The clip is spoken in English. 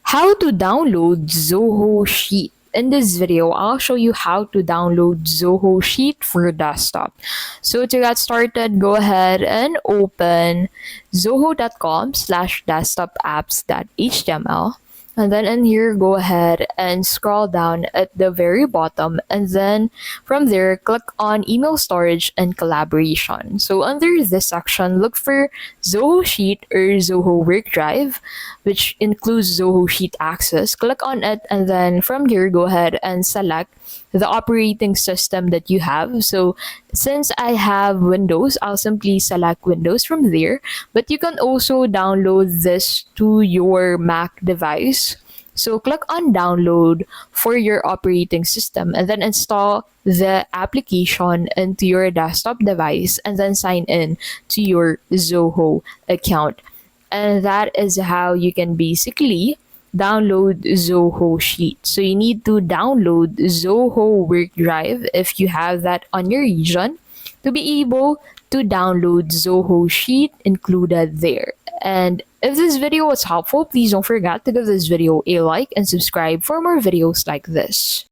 How to download Zoho Sheet. In this video, I'll show you how to download Zoho Sheet for your desktop. So to get started, go ahead and open zoho.com/desktopapps.html. And then in here, go ahead and scroll down at the very bottom. And then from there, click on email storage and collaboration. So under this section, look for Zoho Sheet or Zoho Work Drive, which includes Zoho Sheet Access. Click on it, and then from here, go ahead and select the operating system that you have. So since I have Windows, I'll simply select Windows from there. But you can also download this to your Mac device. So click on download for your operating system and then install the application into your desktop device and then sign in to your Zoho account. And that is how you can basically download Zoho Sheet. So you need to download Zoho Work Drive if you have that on your region to be able to download Zoho Sheet included there. And if this video was helpful, please don't forget to give this video a like and subscribe for more videos like this.